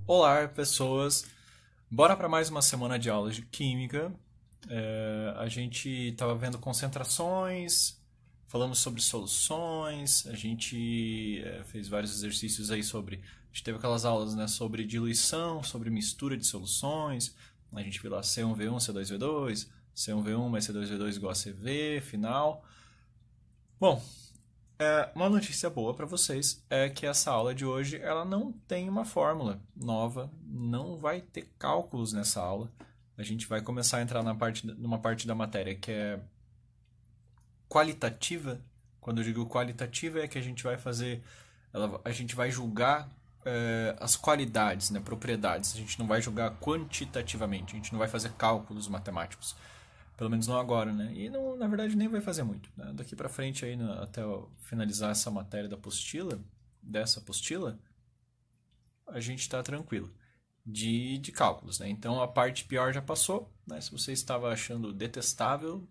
Olá, pessoas! Bora para mais uma semana de aulas de Química. A gente estava vendo concentrações, falamos sobre soluções, a gente fez vários exercícios aí sobre... A gente teve aquelas aulas, né, sobre diluição, sobre mistura de soluções. A gente viu lá C1V1, C2V2, C1V1 mais C2V2 igual a CV, final. Bom, uma notícia boa para vocês é que essa aula de hoje ela não tem uma fórmula nova, não vai ter cálculos nessa aula. A gente vai começar a entrar numa parte da matéria que é qualitativa. Quando eu digo qualitativa é que a gente vai fazer, a gente vai julgar as qualidades, né, propriedades. A gente não vai julgar quantitativamente, a gente não vai fazer cálculos matemáticos. Pelo menos não agora, né? E não, na verdade nem vai fazer muito, né? Daqui para frente aí, até eu finalizar essa matéria dessa apostila, a gente está tranquilo de cálculos, né? Então a parte pior já passou, né? Se você estava achando detestável,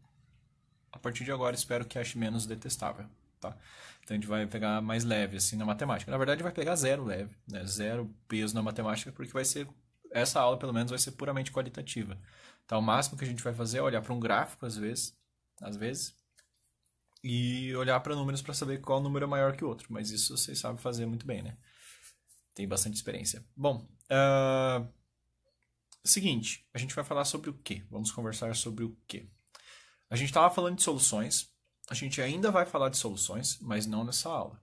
a partir de agora espero que ache menos detestável, tá? Então a gente vai pegar mais leve assim na matemática. Na verdade vai pegar zero leve, né? Zero peso na matemática, porque essa aula pelo menos vai ser puramente qualitativa. Então, o máximo que a gente vai fazer é olhar para um gráfico, às vezes, e olhar para números para saber qual número é maior que o outro. Mas isso vocês sabem fazer muito bem, né? Tem bastante experiência. Bom, seguinte, a gente vai falar sobre o quê? Vamos conversar sobre o quê? A gente estava falando de soluções, a gente ainda vai falar de soluções, mas não nessa aula.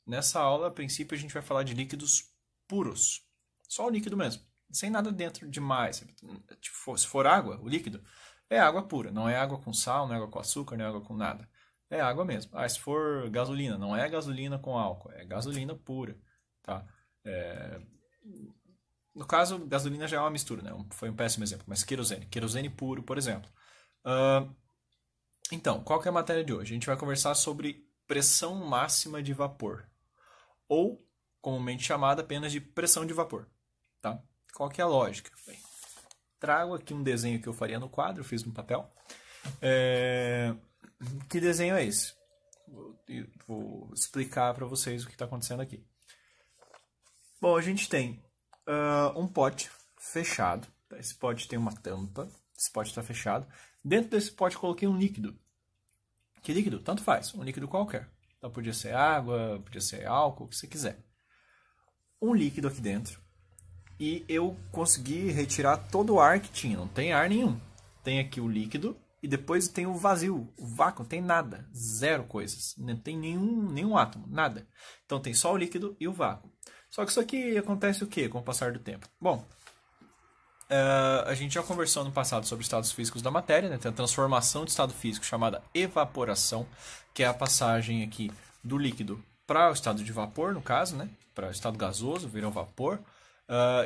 Nessa aula, a princípio, a gente vai falar de líquidos puros. Só o líquido mesmo. Sem nada dentro demais. Tipo, se for água, o líquido, é água pura. Não é água com sal, não é água com açúcar, não é água com nada. É água mesmo. Se for gasolina, não é gasolina com álcool, é gasolina pura. Tá? No caso, gasolina já é uma mistura, né? Foi um péssimo exemplo, mas querosene. Querosene puro, por exemplo. Então, qual que é a matéria de hoje? A gente vai conversar sobre pressão máxima de vapor. Ou, comumente chamada apenas de pressão de vapor. Tá? Qual que é a lógica? Bem, trago aqui um desenho que eu faria no quadro, fiz no papel. Que desenho é esse? Vou explicar para vocês o que está acontecendo aqui. Bom, a gente tem um pote fechado. Esse pote tem uma tampa. Esse pote está fechado. Dentro desse pote coloquei um líquido. Que líquido? Tanto faz. Um líquido qualquer. Então podia ser água, podia ser álcool, o que você quiser. Um líquido aqui dentro. E eu consegui retirar todo o ar que tinha. Não tem ar nenhum. Tem aqui o líquido e depois tem o vazio, o vácuo. Não tem nada. Zero coisas. Não tem nenhum átomo. Nada. Então tem só o líquido e o vácuo. Só que isso aqui acontece o quê com o passar do tempo? Bom, a gente já conversou no passado sobre estados físicos da matéria. Né? Tem a transformação de estado físico chamada evaporação, que é a passagem aqui do líquido para o estado de vapor, no caso, né? Para o estado gasoso, vira um vapor.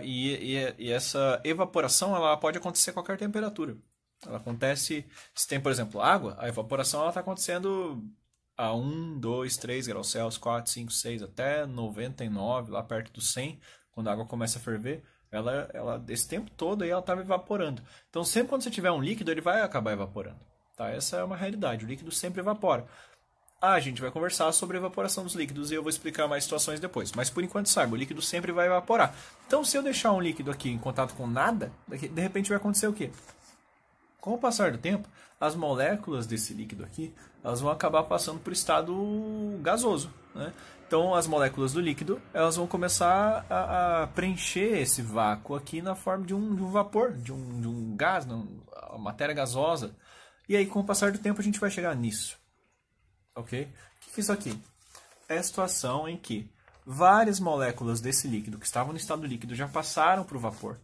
E essa evaporação ela pode acontecer a qualquer temperatura. Ela acontece, se tem, por exemplo, água, a evaporação está acontecendo a 1, 2, 3 graus Celsius, 4, 5, 6, até 99, lá perto do 100, quando a água começa a ferver, esse tempo todo aí ela estava evaporando. Então, sempre quando você tiver um líquido, ele vai acabar evaporando. Tá? Essa é uma realidade, o líquido sempre evapora. A gente vai conversar sobre a evaporação dos líquidos e eu vou explicar mais situações depois. Mas por enquanto saiba, o líquido sempre vai evaporar. Então se eu deixar um líquido aqui em contato com nada, de repente vai acontecer o quê? Com o passar do tempo, as moléculas desse líquido aqui, elas vão acabar passando por estado gasoso. Né? Então as moléculas do líquido, elas vão começar a preencher esse vácuo aqui na forma de um vapor, de um gás, uma matéria gasosa. E aí com o passar do tempo a gente vai chegar nisso. Ok? O que é isso aqui? É a situação em que várias moléculas desse líquido que estavam no estado líquido já passaram para o vapor.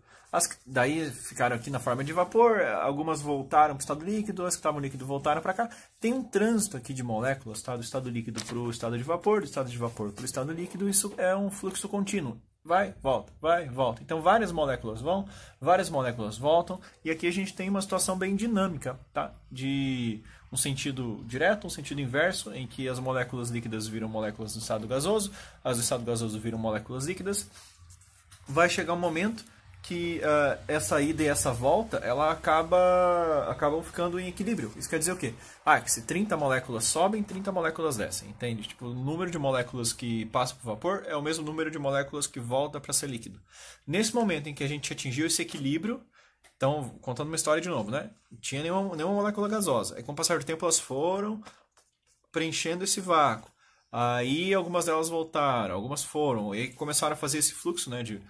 Daí ficaram aqui na forma de vapor, algumas voltaram para o estado líquido, as que estavam no líquido voltaram para cá. Tem um trânsito aqui de moléculas, tá? Do estado líquido para o estado de vapor, do estado de vapor para o estado líquido. Isso é um fluxo contínuo. Vai, volta. Então várias moléculas vão, várias moléculas voltam. E aqui a gente tem uma situação bem dinâmica, tá? De um sentido direto, um sentido inverso, em que as moléculas líquidas viram moléculas no estado gasoso, as do estado gasoso viram moléculas líquidas. Vai chegar um momento que essa ida e essa volta, ela acabam ficando em equilíbrio. Isso quer dizer o quê? Que se 30 moléculas sobem, 30 moléculas descem, entende? Tipo, o número de moléculas que passa para o vapor é o mesmo número de moléculas que volta para ser líquido. Nesse momento em que a gente atingiu esse equilíbrio, então, contando uma história de novo, né? Não tinha nenhuma molécula gasosa. Aí, com o passar do tempo, elas foram preenchendo esse vácuo. Aí, algumas delas voltaram, algumas foram. E aí começaram a fazer esse fluxo, né, de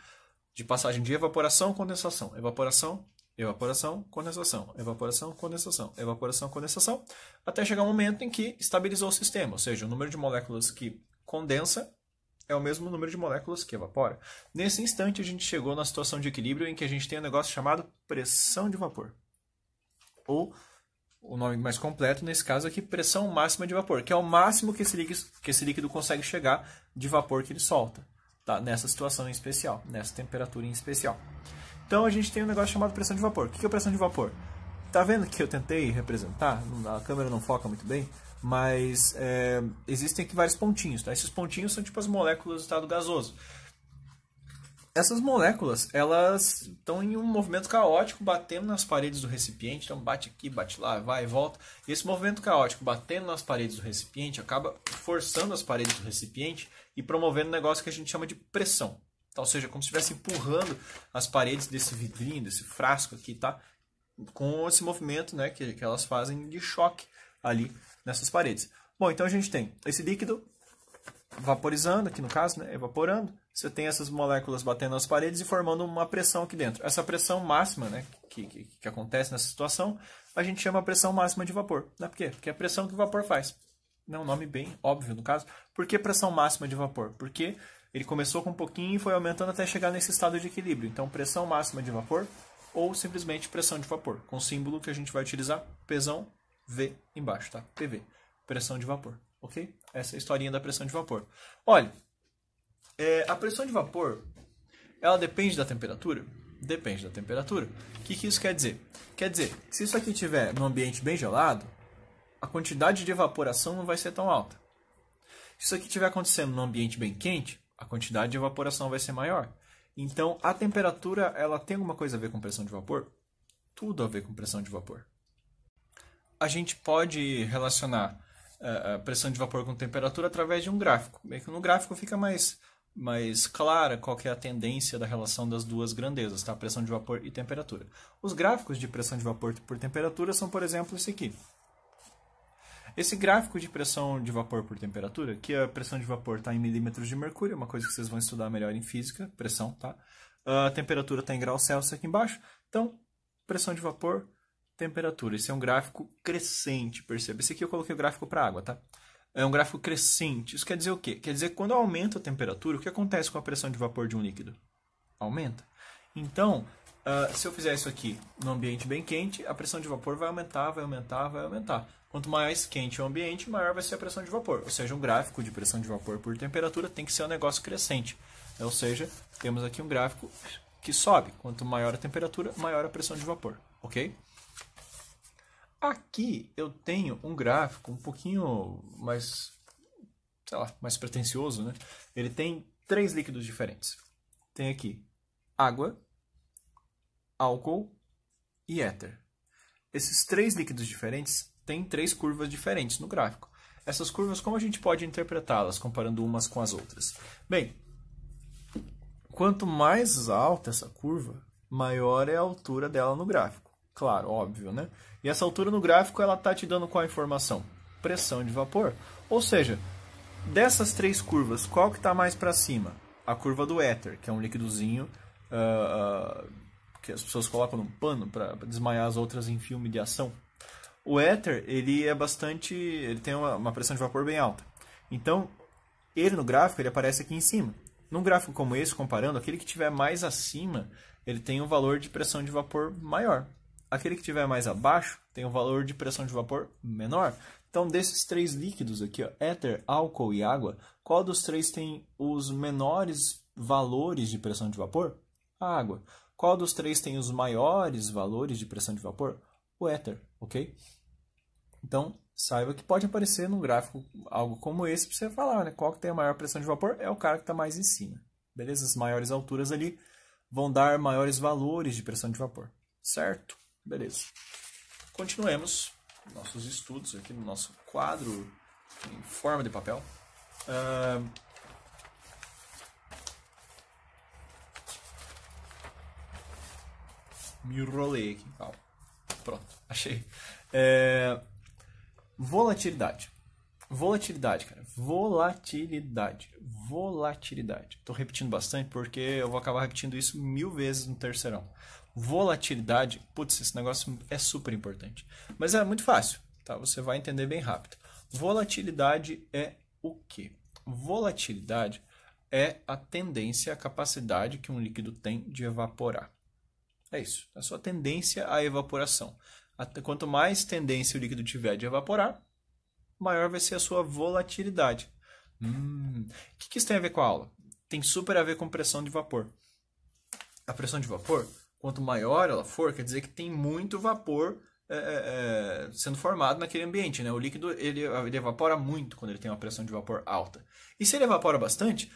passagem de evaporação, condensação, evaporação, evaporação, condensação, evaporação, condensação, evaporação, condensação, até chegar um momento em que estabilizou o sistema, ou seja, o número de moléculas que condensa é o mesmo número de moléculas que evapora. Nesse instante, a gente chegou na situação de equilíbrio em que a gente tem um negócio chamado pressão de vapor. Ou, o nome mais completo, nesse caso aqui, pressão máxima de vapor, que é o máximo que esse líquido consegue chegar de vapor que ele solta. Tá? Nessa situação em especial, nessa temperatura em especial. Então a gente tem um negócio chamado pressão de vapor. O que é pressão de vapor? Tá vendo que eu tentei representar? A câmera não foca muito bem, mas existem aqui vários pontinhos. Tá? Esses pontinhos são tipo as moléculas do estado gasoso. Essas moléculas, elas estão em um movimento caótico, batendo nas paredes do recipiente. Então bate aqui, bate lá, vai e volta. E esse movimento caótico batendo nas paredes do recipiente acaba forçando as paredes do recipiente e promovendo um negócio que a gente chama de pressão. Tá? Ou seja, como se estivesse empurrando as paredes desse vidrinho, desse frasco aqui, tá? Com esse movimento, né, que elas fazem de choque ali nessas paredes. Bom, então a gente tem esse líquido vaporizando, aqui no caso, né, evaporando. Você tem essas moléculas batendo nas paredes e formando uma pressão aqui dentro. Essa pressão máxima, né, que acontece nessa situação, a gente chama pressão máxima de vapor. Né? Por quê? Porque é a pressão que o vapor faz. É um nome bem óbvio no caso. Por que pressão máxima de vapor? Porque ele começou com um pouquinho e foi aumentando até chegar nesse estado de equilíbrio. Então, pressão máxima de vapor ou simplesmente pressão de vapor, com o símbolo que a gente vai utilizar, Pzão, V embaixo, tá? PV, pressão de vapor, ok? Essa é a historinha da pressão de vapor. Olha, a pressão de vapor, ela depende da temperatura? Depende da temperatura. O que isso quer dizer? Quer dizer, que se isso aqui estiver num ambiente bem gelado, a quantidade de evaporação não vai ser tão alta. Se isso aqui estiver acontecendo num ambiente bem quente, a quantidade de evaporação vai ser maior. Então, a temperatura, ela tem alguma coisa a ver com pressão de vapor? Tudo a ver com pressão de vapor. A gente pode relacionar a pressão de vapor com temperatura através de um gráfico. Meio que no gráfico fica mais clara qual que é a tendência da relação das duas grandezas, tá? Pressão de vapor e temperatura. Os gráficos de pressão de vapor por temperatura são, por exemplo, esse aqui. Esse gráfico de pressão de vapor por temperatura, que a pressão de vapor está em milímetros de mercúrio, uma coisa que vocês vão estudar melhor em física, pressão, tá? A temperatura está em graus Celsius aqui embaixo. Então, pressão de vapor, temperatura. Esse é um gráfico crescente, perceba. Esse aqui eu coloquei o gráfico para água, tá? É um gráfico crescente. Isso quer dizer o quê? Quer dizer que quando aumenta a temperatura, o que acontece com a pressão de vapor de um líquido? Aumenta. Então, se eu fizer isso aqui num ambiente bem quente, a pressão de vapor vai aumentar, vai aumentar, vai aumentar. Quanto mais quente o ambiente, maior vai ser a pressão de vapor. Ou seja, um gráfico de pressão de vapor por temperatura tem que ser um negócio crescente. Ou seja, temos aqui um gráfico que sobe. Quanto maior a temperatura, maior a pressão de vapor. Ok? Aqui eu tenho um gráfico um pouquinho mais, sei lá, mais pretensioso, né? Ele tem 3 líquidos diferentes. Tem aqui água, álcool e éter. Esses 3 líquidos diferentes têm 3 curvas diferentes no gráfico. Essas curvas, como a gente pode interpretá-las comparando umas com as outras? Bem, quanto mais alta essa curva, maior é a altura dela no gráfico. Claro, óbvio, né? E essa altura no gráfico, ela está te dando qual informação? Pressão de vapor. Ou seja, dessas 3 curvas, qual que está mais para cima? A curva do éter, que é um líquidozinho que as pessoas colocam num pano para desmaiar as outras em filme de ação. O éter, ele tem uma pressão de vapor bem alta. Então, ele no gráfico, ele aparece aqui em cima. Num gráfico como esse, comparando, aquele que estiver mais acima, ele tem um valor de pressão de vapor maior. Aquele que estiver mais abaixo, tem um valor de pressão de vapor menor. Então, desses 3 líquidos aqui, ó, éter, álcool e água, qual dos 3 tem os menores valores de pressão de vapor? A água. Qual dos 3 tem os maiores valores de pressão de vapor? O éter, ok? Então, saiba que pode aparecer no gráfico algo como esse para você falar, né? Qual que tem a maior pressão de vapor? É o cara que está mais em cima. Beleza? As maiores alturas ali vão dar maiores valores de pressão de vapor. Certo? Beleza. Continuemos nossos estudos aqui no nosso quadro em forma de papel. Me enrolei aqui. Calma. Pronto, achei. Volatilidade. Volatilidade, cara. Volatilidade. Estou repetindo bastante porque eu vou acabar repetindo isso 1000 vezes no terceirão. Volatilidade, putz, esse negócio é super importante. Mas é muito fácil, tá? Você vai entender bem rápido. Volatilidade é o quê? Volatilidade é a tendência, a capacidade que um líquido tem de evaporar. É isso, é a sua tendência à evaporação. Quanto mais tendência o líquido tiver de evaporar, maior vai ser a sua volatilidade. O que isso tem a ver com a aula? Tem super a ver com pressão de vapor. A pressão de vapor, quanto maior ela for, quer dizer que tem muito vapor sendo formado naquele ambiente, né? O líquido ele evapora muito quando ele tem uma pressão de vapor alta. E se ele evapora bastante,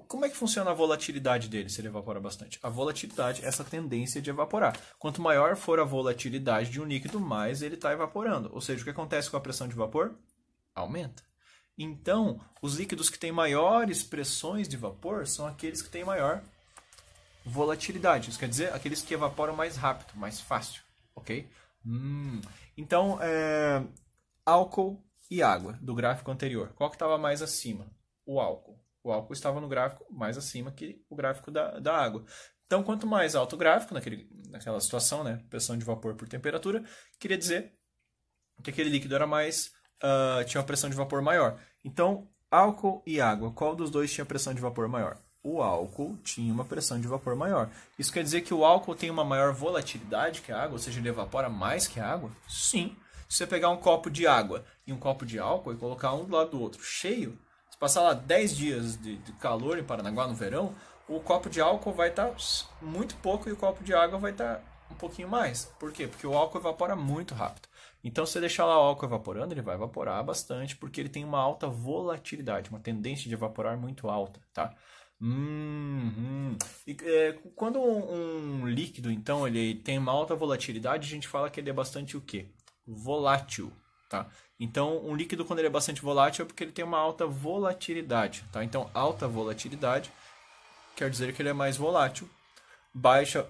como é que funciona a volatilidade dele se ele evapora bastante? A volatilidade é essa tendência de evaporar. Quanto maior for a volatilidade de um líquido, mais ele está evaporando. Ou seja, o que acontece com a pressão de vapor? Aumenta. Então, os líquidos que têm maiores pressões de vapor são aqueles que têm maior volatilidade. Isso quer dizer, aqueles que evaporam mais rápido, mais fácil. Ok? Então, álcool e água, do gráfico anterior. Qual que estava mais acima? O álcool. O álcool estava no gráfico mais acima que o gráfico da água. Então, quanto mais alto o gráfico, naquela situação, né, pressão de vapor por temperatura, queria dizer que aquele líquido era mais, tinha uma pressão de vapor maior. Então, álcool e água, qual dos dois tinha pressão de vapor maior? O álcool tinha uma pressão de vapor maior. Isso quer dizer que o álcool tem uma maior volatilidade que a água, ou seja, ele evapora mais que a água? Sim. Se você pegar um copo de água e um copo de álcool e colocar um do lado do outro cheio, passar lá 10 dias de calor em Paranaguá no verão, o copo de álcool vai estar muito pouco e o copo de água vai estar um pouquinho mais. Por quê? Porque o álcool evapora muito rápido. Então, se você deixar lá o álcool evaporando, ele vai evaporar bastante, porque ele tem uma alta volatilidade, uma tendência de evaporar muito alta, tá? Quando um líquido, então, ele tem uma alta volatilidade, a gente fala que ele é bastante o quê? Volátil, tá? Então, um líquido, quando ele é bastante volátil, é porque ele tem uma alta volatilidade, tá? Então, alta volatilidade quer dizer que ele é mais volátil. Baixa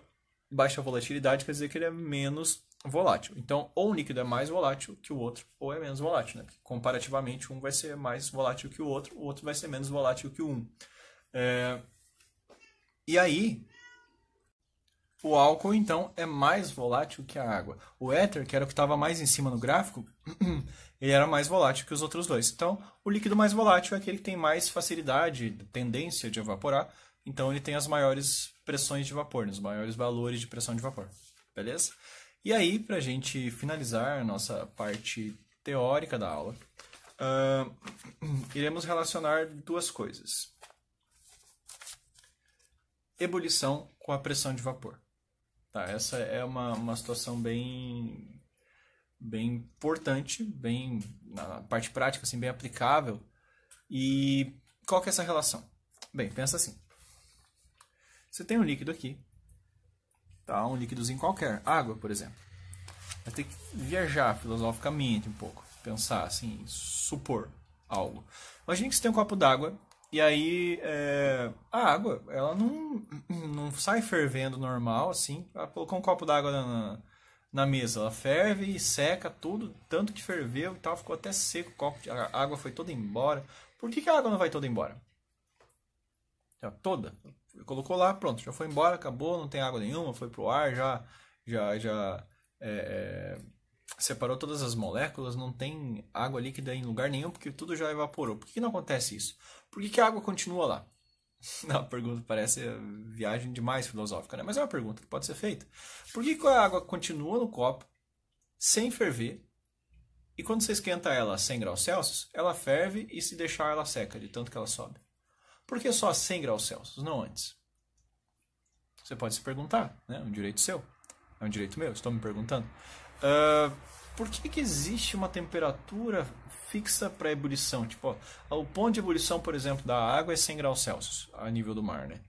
volatilidade quer dizer que ele é menos volátil. Então, ou um líquido é mais volátil que o outro, ou é menos volátil, né? Porque, comparativamente, um vai ser mais volátil que o outro vai ser menos volátil que o um. E aí, o álcool, então, é mais volátil que a água. O éter, que era o que estava mais em cima no gráfico, ele era mais volátil que os outros dois. Então, o líquido mais volátil é aquele que tem mais facilidade, tendência de evaporar. Então, ele tem as maiores pressões de vapor, os maiores valores de pressão de vapor. Beleza? E aí, para a gente finalizar a nossa parte teórica da aula, iremos relacionar duas coisas. Ebulição com a pressão de vapor. Tá, essa é uma situação bem importante, na parte prática, assim, bem aplicável. E qual que é essa relação? Bem, pensa assim. Você tem um líquido aqui, tá? Um líquidozinho qualquer, água, por exemplo. Vai ter que viajar filosoficamente um pouco, pensar assim, supor algo. Imagine que você tem um copo d'água e aí a água, ela não sai fervendo normal, assim. Ela colocou um copo d'água na mesa, ela ferve e seca tudo, tanto que ferveu e tal, ficou até seco, a água foi toda embora. Por que a água não vai toda embora? Toda. Colocou lá, pronto, já foi embora, acabou, não tem água nenhuma, foi pro ar, já separou todas as moléculas, não tem água líquida em lugar nenhum, porque tudo já evaporou. Por que não acontece isso? Por que a água continua lá? A pergunta parece viagem demais filosófica, né? Mas é uma pergunta que pode ser feita. Por que a água continua no copo, sem ferver, e quando você esquenta ela a 100 graus Celsius, ela ferve e se deixar ela seca, de tanto que ela sobe? Por que só a 100 graus Celsius, não antes? Você pode se perguntar, né? É um direito seu. É um direito meu, estou me perguntando. Por que existe uma temperatura fixa para ebulição? Tipo, o ponto de ebulição, por exemplo, da água é 100 graus Celsius, a nível do mar, né?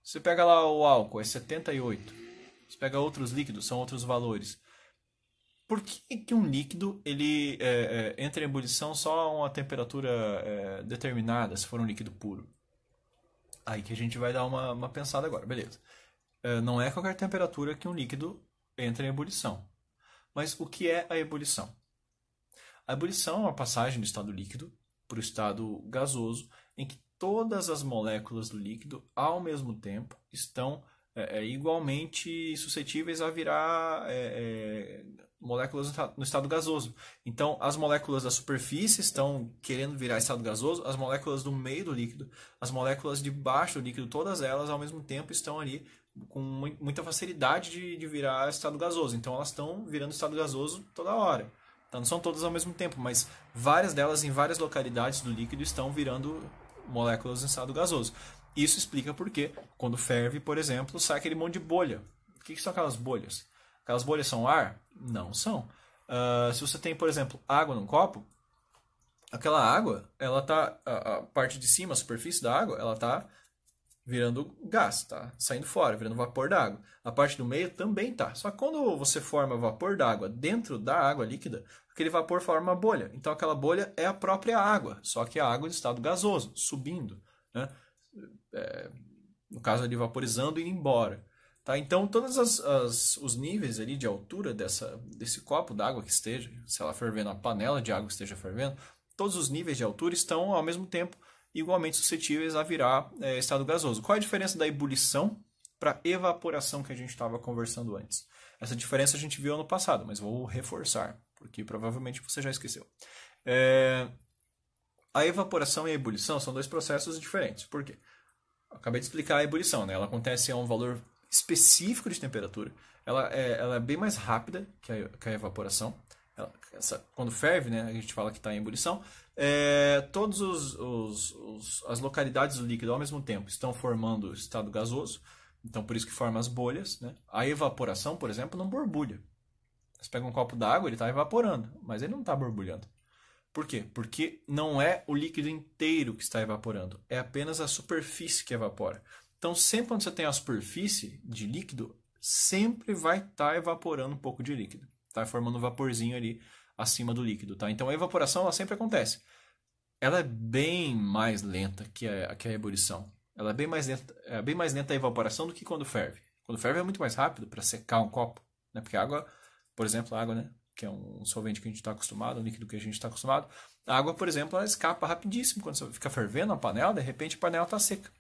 Você pega lá o álcool, é 78. Você pega outros líquidos, são outros valores. Por que um líquido ele entra em ebulição só a uma temperatura determinada, se for um líquido puro? Aí que a gente vai dar uma pensada agora, beleza. Não é qualquer temperatura que um líquido entra em ebulição. Mas o que é a ebulição? A ebulição é uma passagem do estado líquido para o estado gasoso, em que todas as moléculas do líquido, ao mesmo tempo, estão igualmente suscetíveis a virar moléculas no estado gasoso. Então, as moléculas da superfície estão querendo virar estado gasoso, as moléculas do meio do líquido, as moléculas de baixo do líquido, todas elas, ao mesmo tempo, estão ali com muita facilidade de virar estado gasoso. Então, elas estão virando estado gasoso toda hora. Então, não são todas ao mesmo tempo, mas várias delas, em várias localidades do líquido, estão virando moléculas em estado gasoso. Isso explica porque, quando ferve, por exemplo, sai aquele monte de bolha. O que são aquelas bolhas? Aquelas bolhas são ar? Não são. Se você tem, por exemplo, água num copo, aquela água, ela tá, a parte de cima, a superfície da água, ela está virando gás, tá saindo fora, virando vapor d'água. A parte do meio também tá. Só que quando você forma vapor d'água dentro da água líquida, aquele vapor forma uma bolha. Então aquela bolha é a própria água, só que a água em estado gasoso, subindo, né? No caso ali, vaporizando e indo embora. Tá? Então todos os níveis ali de altura desse copo d'água que esteja, se ela fervendo, a panela de água que esteja fervendo, todos os níveis de altura estão ao mesmo tempo igualmente suscetíveis a virar estado gasoso. Qual é a diferença da ebulição para evaporação que a gente estava conversando antes? Essa diferença a gente viu ano passado, mas vou reforçar, porque provavelmente você já esqueceu. A evaporação e a ebulição são dois processos diferentes. Por quê? Eu acabei de explicar a ebulição, né? Ela acontece a um valor específico de temperatura. Ela é bem mais rápida que a evaporação. Quando ferve, né, a gente fala que está em ebulição. Todas as localidades do líquido ao mesmo tempo estão formando estado gasoso. Então, por isso que forma as bolhas, né? A evaporação, por exemplo, não borbulha. Você pega um copo d'água, ele está evaporando, mas ele não está borbulhando. Por quê? Porque não é o líquido inteiro que está evaporando, é apenas a superfície que evapora. Então, sempre quando você tem a superfície de líquido, sempre vai estar evaporando um pouco de líquido. Está formando um vaporzinho ali acima do líquido. Tá? Então, a evaporação ela sempre acontece. Ela é bem mais lenta que a ebulição. Ela é bem mais lenta a evaporação do que quando ferve. Quando ferve é muito mais rápido para secar um copo. Né? Porque a água, por exemplo, a água, né? Que é um solvente que a gente está acostumado, um líquido que a gente está acostumado. A água, por exemplo, ela escapa rapidíssimo. Quando você fica fervendo a panela, de repente a panela está seca.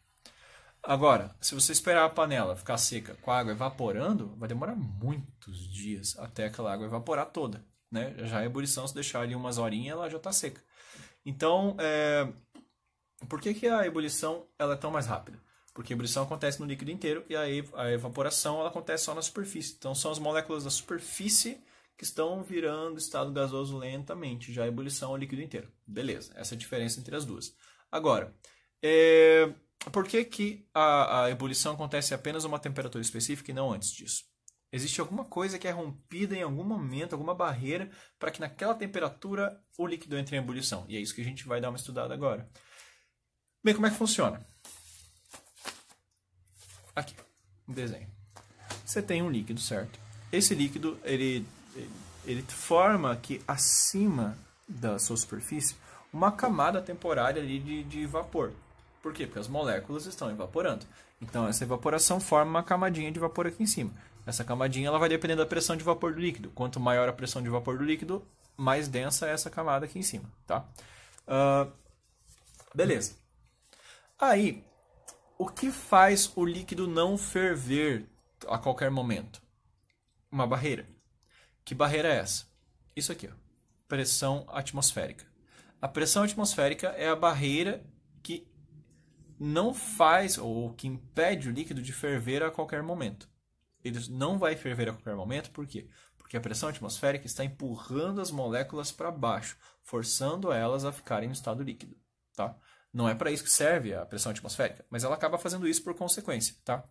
Agora, se você esperar a panela ficar seca com a água evaporando, vai demorar muitos dias até aquela água evaporar toda. Né? Já a ebulição, se deixar ali umas horinhas, ela já está seca. Então, por que a ebulição ela é tão mais rápida? Porque a ebulição acontece no líquido inteiro e a evaporação ela acontece só na superfície. Então, são as moléculas da superfície que estão virando estado gasoso lentamente. Já a ebulição é o líquido inteiro. Beleza, essa é a diferença entre as duas. Agora, por que a ebulição acontece apenas a uma temperatura específica e não antes disso? Existe alguma coisa que é rompida em algum momento, alguma barreira, para que naquela temperatura o líquido entre em ebulição. E é isso que a gente vai dar uma estudada agora. Bem, como é que funciona? Aqui, um desenho. Você tem um líquido, certo? Esse líquido, ele forma aqui acima da sua superfície uma camada temporária ali de vapor. Por quê? Porque as moléculas estão evaporando. Então, essa evaporação forma uma camadinha de vapor aqui em cima. Essa camadinha ela vai depender da pressão de vapor do líquido. Quanto maior a pressão de vapor do líquido, mais densa é essa camada aqui em cima. Tá? Beleza. Aí, o que faz o líquido não ferver a qualquer momento? Uma barreira. Que barreira é essa? Isso aqui, ó. Pressão atmosférica. A pressão atmosférica é a barreira que não faz ou que impede o líquido de ferver a qualquer momento. Ele não vai ferver a qualquer momento, por quê? Porque a pressão atmosférica está empurrando as moléculas para baixo, forçando elas a ficarem no estado líquido. Tá? Não é para isso que serve a pressão atmosférica, mas ela acaba fazendo isso por consequência. Tá?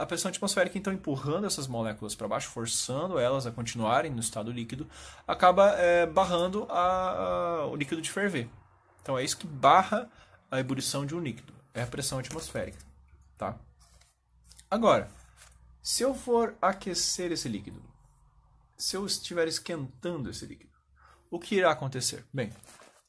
A pressão atmosférica, então, empurrando essas moléculas para baixo, forçando elas a continuarem no estado líquido, acaba barrando o líquido de ferver. Então é isso que barra a ebulição de um líquido, é a pressão atmosférica. Tá? Agora, se eu for aquecer esse líquido, se eu estiver esquentando esse líquido, o que irá acontecer? Bem,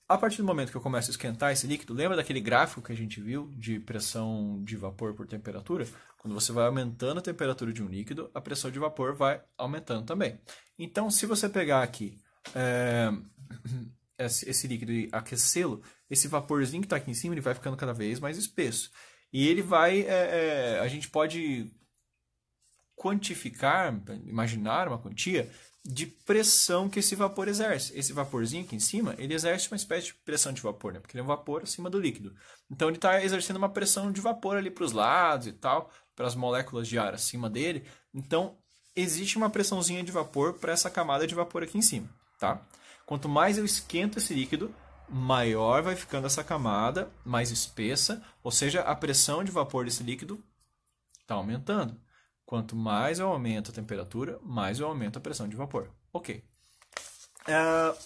a partir do momento que eu começo a esquentar esse líquido, lembra daquele gráfico que a gente viu de pressão de vapor por temperatura? Quando você vai aumentando a temperatura de um líquido, a pressão de vapor vai aumentando também. Então, se você pegar aqui esse líquido e aquecê-lo, esse vaporzinho que está aqui em cima ele vai ficando cada vez mais espesso. E ele vai, a gente pode quantificar, imaginar uma quantia de pressão que esse vapor exerce. Esse vaporzinho aqui em cima, ele exerce uma espécie de pressão de vapor, né? Porque ele é um vapor acima do líquido. Então ele está exercendo uma pressão de vapor ali para os lados e tal, para as moléculas de ar acima dele. Então existe uma pressãozinha de vapor para essa camada de vapor aqui em cima, tá? Quanto mais eu esquento esse líquido, maior vai ficando essa camada, mais espessa, ou seja, a pressão de vapor desse líquido está aumentando. Quanto mais eu aumento a temperatura, mais eu aumento a pressão de vapor. Ok.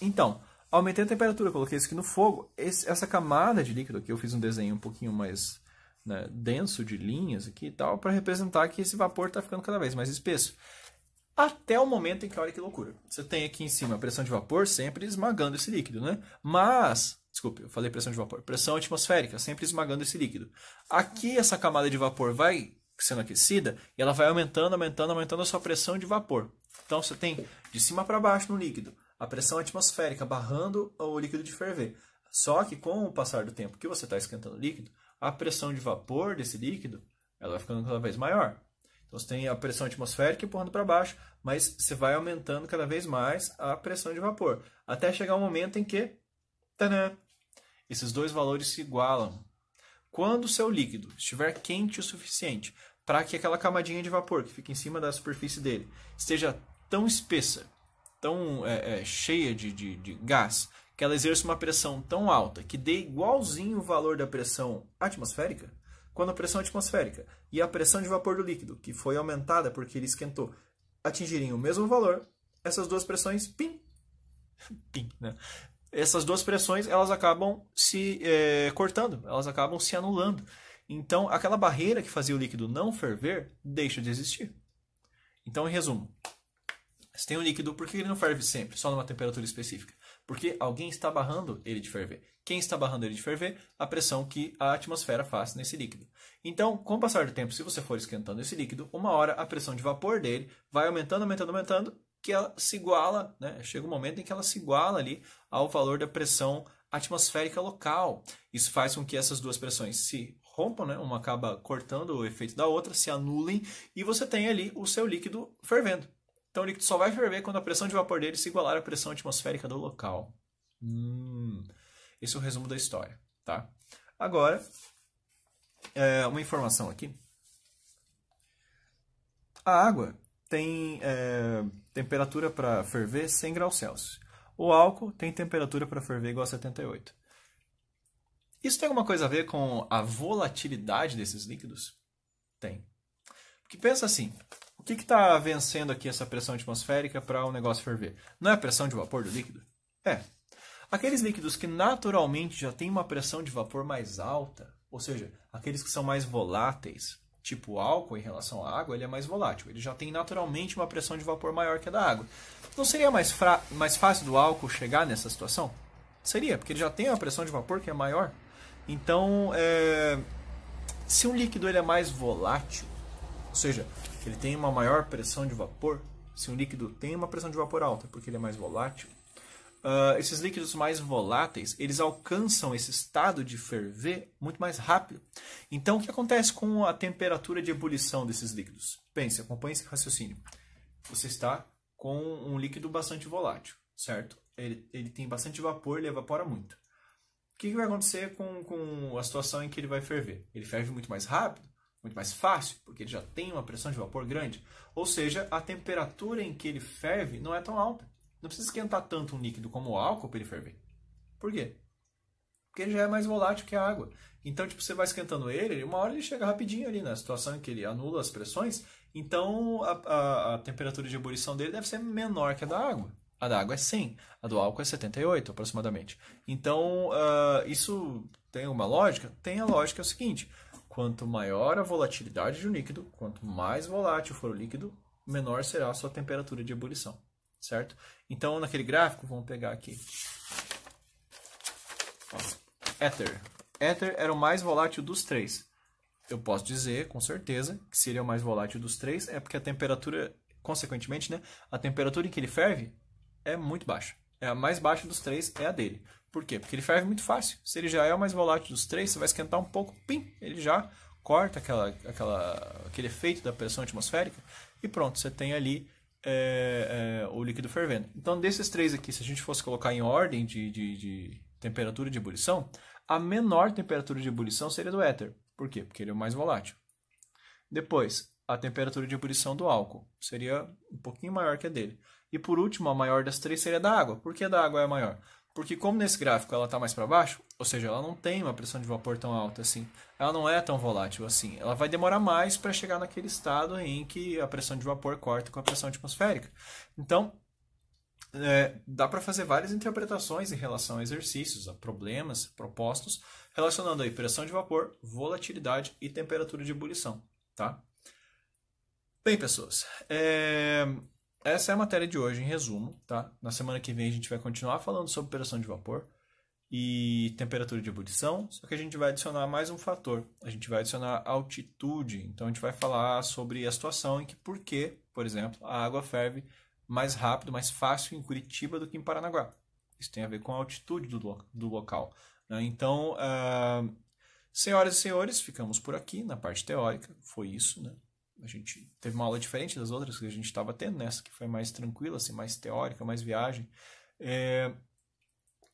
Então, aumentei a temperatura, coloquei isso aqui no fogo. Essa camada de líquido aqui, eu fiz um desenho um pouquinho mais, né, denso de linhas aqui e tal, para representar que esse vapor está ficando cada vez mais espesso. Até o momento em que, olha que loucura, você tem aqui em cima a pressão de vapor sempre esmagando esse líquido, né? Mas, desculpe, eu falei pressão de vapor, pressão atmosférica sempre esmagando esse líquido. Aqui essa camada de vapor vai sendo aquecida e ela vai aumentando a sua pressão de vapor. Então você tem de cima para baixo no líquido a pressão atmosférica barrando o líquido de ferver. Só que com o passar do tempo que você está esquentando o líquido, a pressão de vapor desse líquido ela vai ficando cada vez maior. Então você tem a pressão atmosférica empurrando para baixo, mas você vai aumentando cada vez mais a pressão de vapor. Até chegar um momento em que tadã, esses dois valores se igualam. Quando o seu líquido estiver quente o suficiente para que aquela camadinha de vapor que fica em cima da superfície dele esteja tão espessa, tão cheia de gás, que ela exerça uma pressão tão alta que dê igualzinho o valor da pressão atmosférica, quando a pressão atmosférica e a pressão de vapor do líquido, que foi aumentada porque ele esquentou, atingirem o mesmo valor, essas duas pressões, pim, né? Essas duas pressões elas acabam se cortando, elas acabam se anulando. Então, aquela barreira que fazia o líquido não ferver deixa de existir. Então, em resumo, você tem um líquido, por que ele não ferve sempre, só numa temperatura específica? Porque alguém está barrando ele de ferver. Quem está barrando ele de ferver? A pressão que a atmosfera faz nesse líquido. Então, com o passar do tempo, se você for esquentando esse líquido, uma hora a pressão de vapor dele vai aumentando, que ela se iguala, né? Chega um momento em que ela se iguala ali ao valor da pressão atmosférica local. Isso faz com que essas duas pressões se rompam, né? Uma acaba cortando o efeito da outra, se anulem, e você tem ali o seu líquido fervendo. Então o líquido só vai ferver quando a pressão de vapor dele se igualar à pressão atmosférica do local. Esse é o resumo da história, tá? Agora, uma informação aqui. A água tem temperatura para ferver 100 graus Celsius. O álcool tem temperatura para ferver igual a 78. Isso tem alguma coisa a ver com a volatilidade desses líquidos? Tem. Porque pensa assim, o que está vencendo aqui essa pressão atmosférica para o negócio ferver? Não é a pressão de vapor do líquido? É. Aqueles líquidos que naturalmente já têm uma pressão de vapor mais alta, ou seja, aqueles que são mais voláteis, tipo o álcool em relação à água, ele é mais volátil. Ele já tem naturalmente uma pressão de vapor maior que a da água. Não seria mais fácil do álcool chegar nessa situação? Seria, porque ele já tem uma pressão de vapor que é maior. Então, se um líquido ele é mais volátil, ou seja, ele tem uma maior pressão de vapor, se um líquido tem uma pressão de vapor alta porque ele é mais volátil, esses líquidos mais voláteis, eles alcançam esse estado de ferver muito mais rápido. Então, o que acontece com a temperatura de ebulição desses líquidos? Pense, acompanhe esse raciocínio. Você está com um líquido bastante volátil, certo? Ele tem bastante vapor, ele evapora muito. O que vai acontecer com a situação em que ele vai ferver? Ele ferve muito mais rápido, muito mais fácil, porque ele já tem uma pressão de vapor grande. Ou seja, a temperatura em que ele ferve não é tão alta. Não precisa esquentar tanto um líquido como o álcool para ele ferver. Por quê? Porque ele já é mais volátil que a água. Então, tipo, você vai esquentando ele, uma hora ele chega rapidinho ali na situação em que ele anula as pressões. Então, a temperatura de ebulição dele deve ser menor que a da água. A da água é 100, a do álcool é 78 aproximadamente. Então, isso tem uma lógica? Tem a lógica, é o seguinte: quanto maior a volatilidade de um líquido, quanto mais volátil for o líquido, menor será a sua temperatura de ebulição, certo? Então, naquele gráfico, vamos pegar aqui. Éter. Éter era o mais volátil dos três. Eu posso dizer, com certeza, que se ele é o mais volátil dos três, é porque a temperatura, consequentemente, né, a temperatura em que ele ferve é muito baixa. É a mais baixa dos três, é a dele. Por quê? Porque ele ferve muito fácil. Se ele já é o mais volátil dos três, você vai esquentar um pouco, pim, ele já corta aquele efeito da pressão atmosférica e pronto, você tem ali o líquido fervendo. Então, desses três aqui, se a gente fosse colocar em ordem de temperatura de ebulição, a menor temperatura de ebulição seria do éter. Por quê? Porque ele é o mais volátil. Depois, a temperatura de ebulição do álcool seria um pouquinho maior que a dele. E por último, a maior das três seria da água. Por que a da água é a maior? Porque como nesse gráfico ela está mais para baixo, ou seja, ela não tem uma pressão de vapor tão alta assim, ela não é tão volátil assim, ela vai demorar mais para chegar naquele estado em que a pressão de vapor corta com a pressão atmosférica. Então, dá para fazer várias interpretações em relação a exercícios, a problemas propostos, relacionando aí pressão de vapor, volatilidade e temperatura de ebulição, tá? Bem, pessoas, essa é a matéria de hoje em resumo, tá? Na semana que vem a gente vai continuar falando sobre pressão de vapor e temperatura de ebulição, só que a gente vai adicionar mais um fator, a gente vai adicionar altitude, então a gente vai falar sobre a situação em que, por que, por exemplo, a água ferve mais rápido, mais fácil em Curitiba do que em Paranaguá. Isso tem a ver com a altitude do local, né? Então, senhoras e senhores, ficamos por aqui na parte teórica, foi isso, né? A gente teve uma aula diferente das outras que a gente estava tendo, nessa que foi mais tranquila, assim, mais teórica, mais viagem.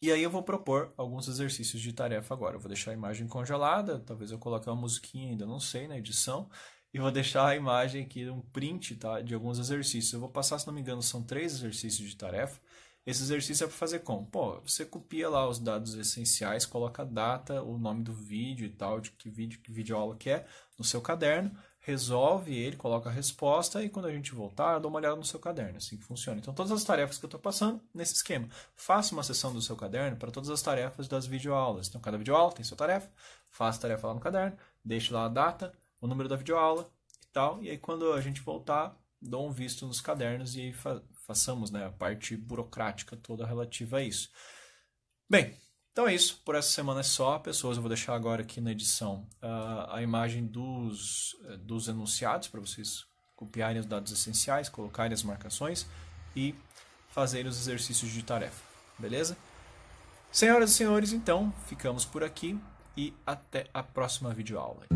E aí eu vou propor alguns exercícios de tarefa agora. Eu vou deixar a imagem congelada, talvez eu coloque uma musiquinha, ainda não sei, na edição. E vou deixar a imagem aqui, um print, tá, de alguns exercícios. Eu vou passar, se não me engano, são 3 exercícios de tarefa. Esse exercício é para fazer como? Pô, você copia lá os dados essenciais, coloca a data, o nome do vídeo e tal, de que videoaula que é, no seu caderno, resolve ele, coloca a resposta e quando a gente voltar, dá uma olhada no seu caderno, assim que funciona. Então, todas as tarefas que eu estou passando, nesse esquema. Faça uma sessão do seu caderno para todas as tarefas das videoaulas. Então, cada videoaula tem sua tarefa, faça a tarefa lá no caderno, deixe lá a data, o número da videoaula e tal, e aí quando a gente voltar, dou um visto nos cadernos e façamos, né, a parte burocrática toda relativa a isso. Bem, então é isso, por essa semana é só, pessoas, eu vou deixar agora aqui na edição a imagem dos enunciados para vocês copiarem os dados essenciais, colocarem as marcações e fazerem os exercícios de tarefa, beleza? Senhoras e senhores, então, ficamos por aqui e até a próxima videoaula.